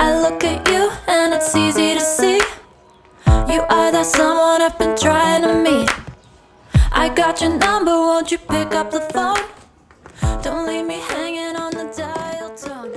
I look at you and it's easy to see. You are that someone I've been trying to meet. I got your number, won't you pick up the phone? Don't leave me hanging on the dial tone.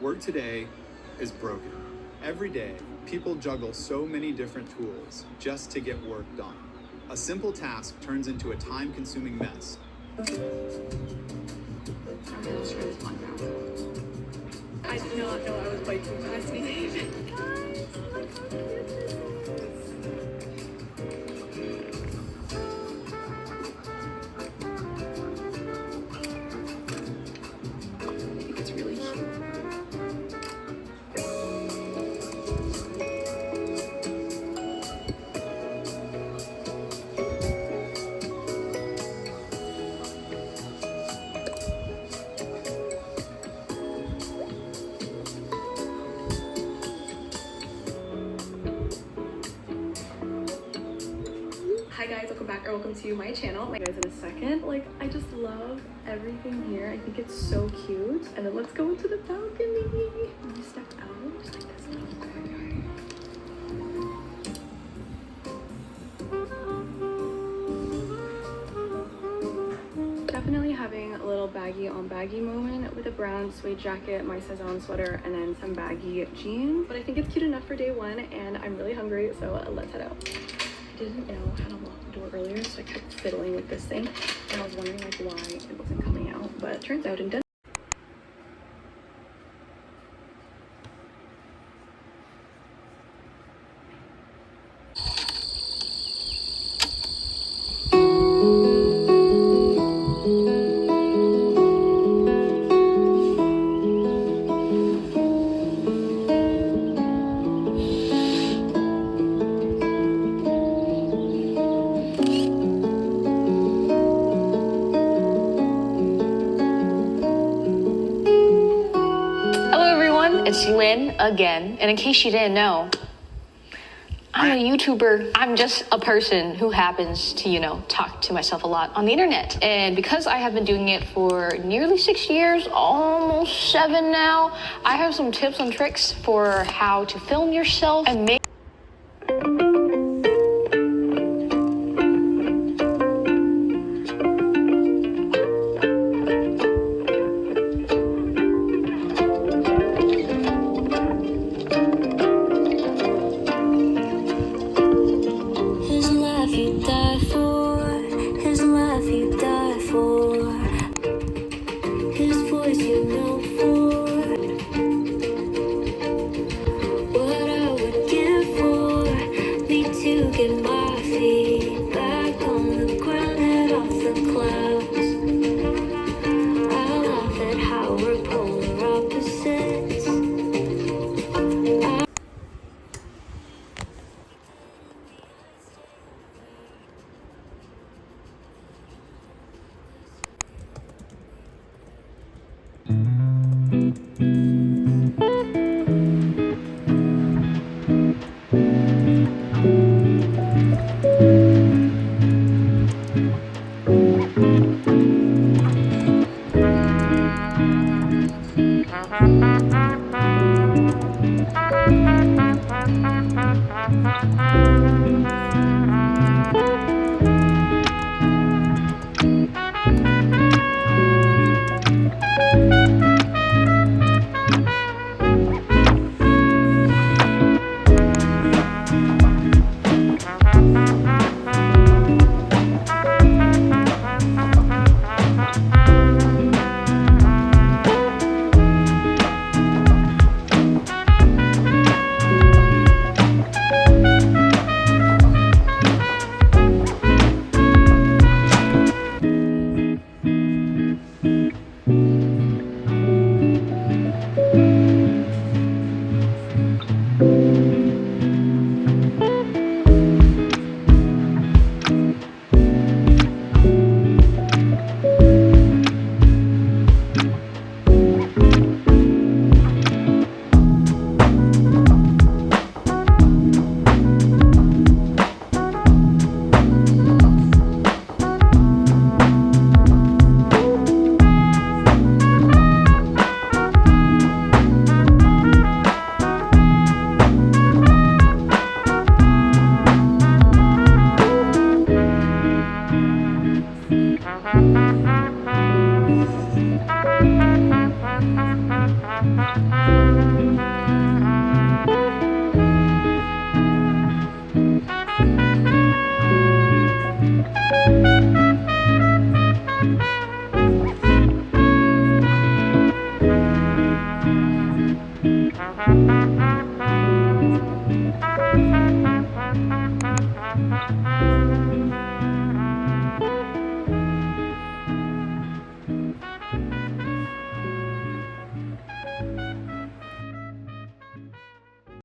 Work today is broken. Every day, people juggle so many different tools just to get work done. A simple task turns into a time-consuming mess. I did not know I was way too fascinated. I think it's really cute. back, or welcome to my channel. You guys in a second. Like, I just love everything here. I think it's so cute. And then let's go into the balcony. When you step out, just like this little courtyard. Definitely having a little baggy on baggy moment with a brown suede jacket, my Saison sweater, and then some baggy jeans. But I think it's cute enough for day one, and I'm really hungry, so let's head out. I didn't know how to lock the door earlier, so I kept fiddling with this thing, and I was wondering like why it wasn't coming out, but it turns out it does. It's Lynn again, and in case you didn't know, I'm a YouTuber. I'm just a person who happens to, talk to myself a lot on the internet. And because I have been doing it for nearly 6 years, almost 7 now, I have some tips and tricks for how to film yourself and make